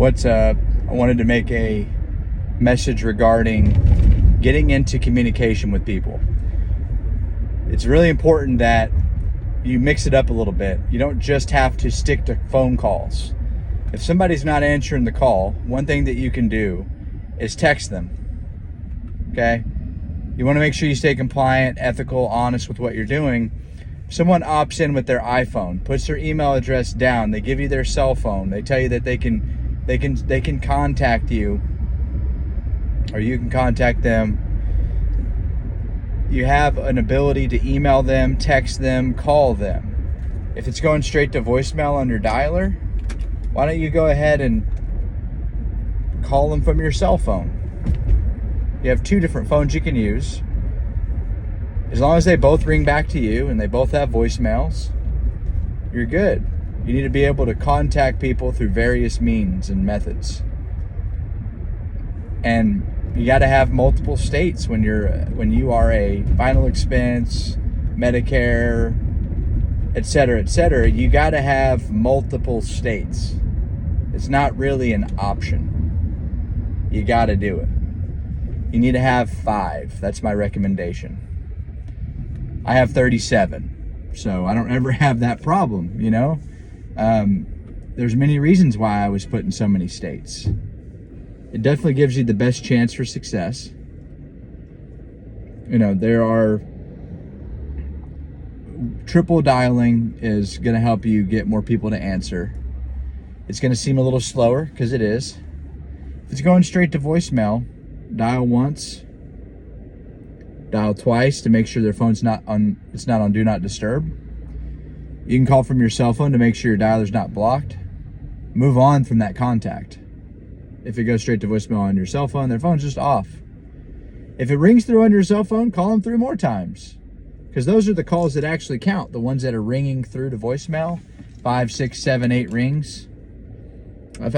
I wanted to make a message regarding getting into communication with people. It's really important that you mix it up a little bit. You don't just have to stick to phone calls. If somebody's not answering the call, one thing that you can do is text them. Okay? You want to make sure you stay compliant, ethical, honest with what you're doing. If someone opts in with their iPhone, puts their email address down, they give you their cell phone, they tell you that they can contact you, or you can contact them. You have an ability to email them, text them, call them. If it's going straight to voicemail on your dialer, why don't you go ahead and call them from your cell phone? You have two different phones you can use. As long as they both ring back to you and they both have voicemails, you're good. You need to be able to contact people through various means and methods. And you got to have multiple states when you are a final expense, Medicare, etc. You got to have multiple states. It's not really an option. You got to do it. You need to have 5. That's my recommendation. I have 37, so I don't ever have that problem, you know? There's many reasons why I was put in so many states. It definitely gives you the best chance for success. You know, triple dialing is going to help you get more people to answer. It's going to seem a little slower, because it is. If it's going straight to voicemail, dial once, dial twice to make sure their phone's not on do not disturb. You can call from your cell phone to make sure your dialer's not blocked. Move on from that contact. If it goes straight to voicemail on your cell phone, their phone's just off. If it rings through on your cell phone, call them 3 more times, because those are the calls that actually count. The ones that are ringing through to voicemail, 5, 6, 7, 8 rings. I've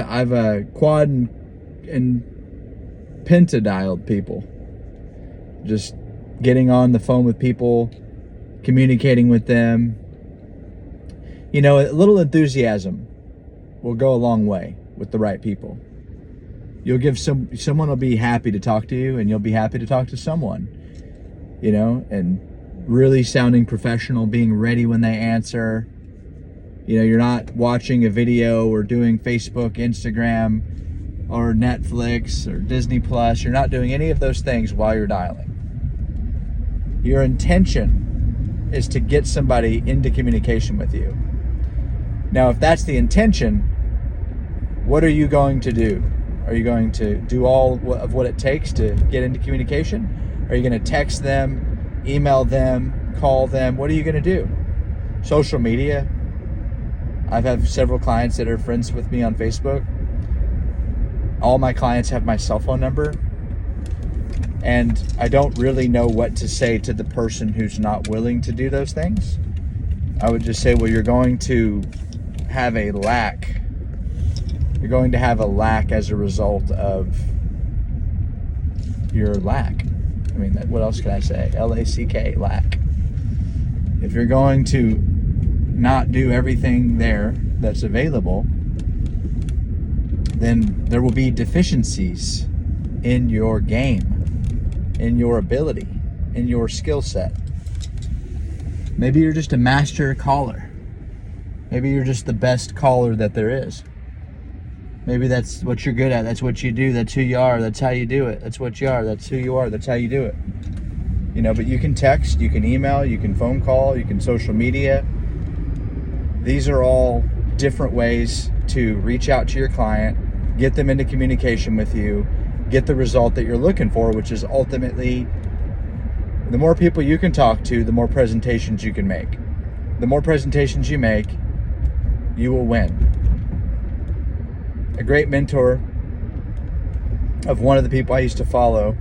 quad and penta-dialed people. Just getting on the phone with people, communicating with them. You know, a little enthusiasm will go a long way with the right people. You'll give someone will be happy to talk to you, and you'll be happy to talk to someone, you know, and really sounding professional, being ready when they answer. You know, you're not watching a video or doing Facebook, Instagram, or Netflix or Disney Plus. You're not doing any of those things while you're dialing. Your intention is to get somebody into communication with you. Now, if that's the intention, what are you going to do? Are you going to do all of what it takes to get into communication? Are you going to text them, email them, call them? What are you going to do? Social media. I've had several clients that are friends with me on Facebook. All my clients have my cell phone number, and I don't really know what to say to the person who's not willing to do those things. I would just say, well, you're going to have a lack. You're going to have a lack as a result of your lack. I mean, what else can I say? L-A-C-K, lack. If you're going to not do everything there that's available, then there will be deficiencies in your game, in your ability, in your skill set. Maybe you're just a master caller. Maybe you're just the best caller that there is. Maybe that's what you're good at. That's what you do. That's who you are. That's how you do it. That's what you are. That's who you are. That's how you do it. You know, but you can text, you can email, you can phone call, you can social media. These are all different ways to reach out to your client, get them into communication with you, get the result that you're looking for, which is ultimately the more people you can talk to, the more presentations you can make. The more presentations you make, you will win. A great mentor of one of the people I used to follow,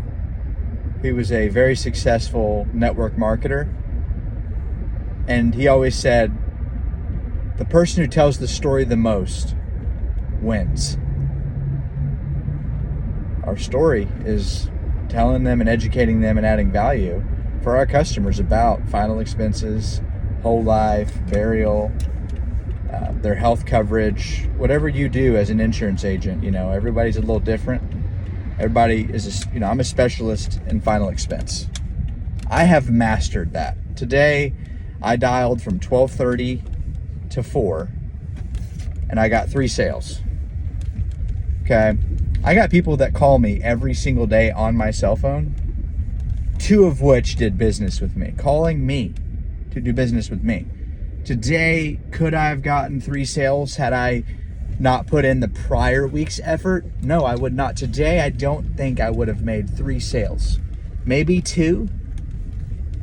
he was a very successful network marketer, and he always said, the person who tells the story the most wins. Our story is telling them and educating them and adding value for our customers about final expenses, whole life, burial, their health coverage, whatever you do as an insurance agent. Everybody's a little different. Everybody is, I'm a specialist in final expense. I have mastered that. Today, I dialed from 12:30 to 4, and I got 3 sales. Okay? I got people that call me every single day on my cell phone, 2 of which did business with me, calling me to do business with me. Today, could I have gotten 3 sales had I not put in the prior week's effort? No, I would not. Today, I don't think I would have made 3 sales. Maybe 2.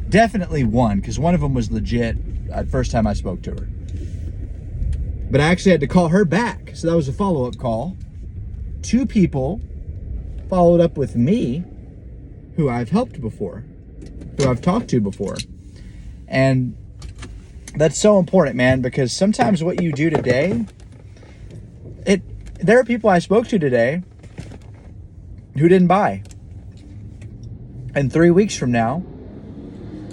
Definitely 1, because one of them was legit the first time I spoke to her. But I actually had to call her back. So that was a follow-up call. 2 people followed up with me who I've helped before, who I've talked to before. And that's so important, man, because sometimes what you do today, there are people I spoke to today who didn't buy. And 3 weeks from now,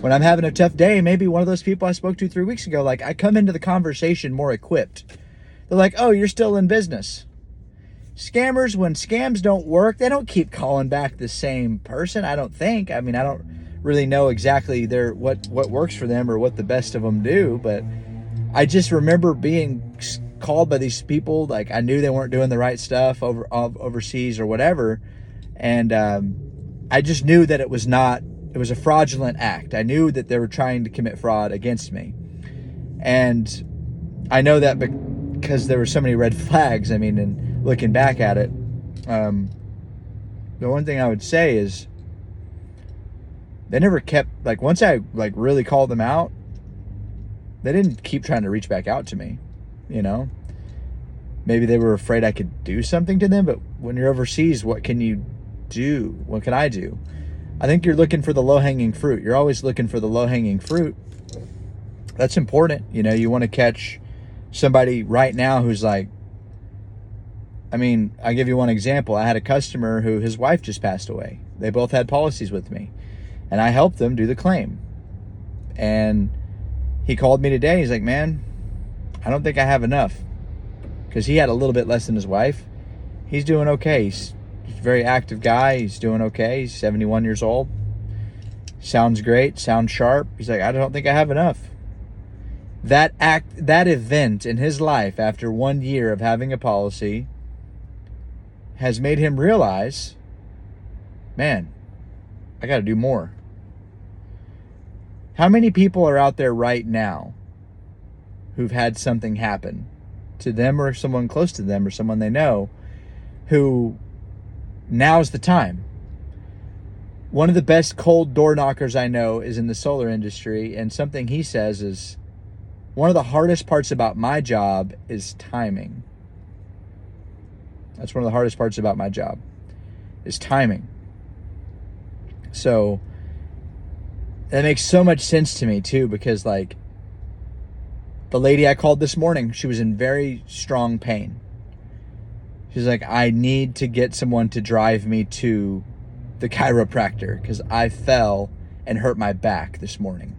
when I'm having a tough day, maybe one of those people I spoke to 3 weeks ago, I come into the conversation more equipped. They're like, oh, you're still in business. Scammers, when scams don't work, they don't keep calling back the same person, I don't think. I don't really know exactly what works for them or what the best of them do, but I just remember being called by these people, I knew they weren't doing the right stuff overseas or whatever, and I just knew that it was a fraudulent act. I knew that they were trying to commit fraud against me. And I know that because there were so many red flags. And looking back at it, the one thing I would say is they never kept, once I really called them out, they didn't keep trying to reach back out to me, Maybe they were afraid I could do something to them, but when you're overseas, what can you do? What can I do? I think you're looking for the low-hanging fruit. You're always looking for the low-hanging fruit. That's important. You want to catch somebody right now who's I'll give you one example. I had a customer who his wife just passed away. They both had policies with me, and I helped them do the claim. And he called me today. He's like, man, I don't think I have enough, because he had a little bit less than his wife. He's doing okay. He's a very active guy. He's doing okay. He's 71 years old. Sounds great. Sounds sharp. He's like, I don't think I have enough. That event in his life after 1 year of having a policy has made him realize, man, I got to do more. How many people are out there right now who've had something happen to them or someone close to them or someone they know who now's the time? One of the best cold door knockers I know is in the solar industry, and something he says is, one of the hardest parts about my job is timing. That's one of the hardest parts about my job, is timing. So that makes so much sense to me too, because the lady I called this morning, she was in very strong pain. She's like, I need to get someone to drive me to the chiropractor because I fell and hurt my back this morning.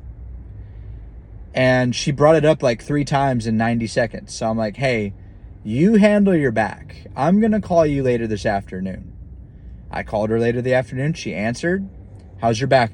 And she brought it up 3 times in 90 seconds. So I'm like, hey, you handle your back. I'm going to call you later this afternoon. I called her later the afternoon. She answered. How's your back?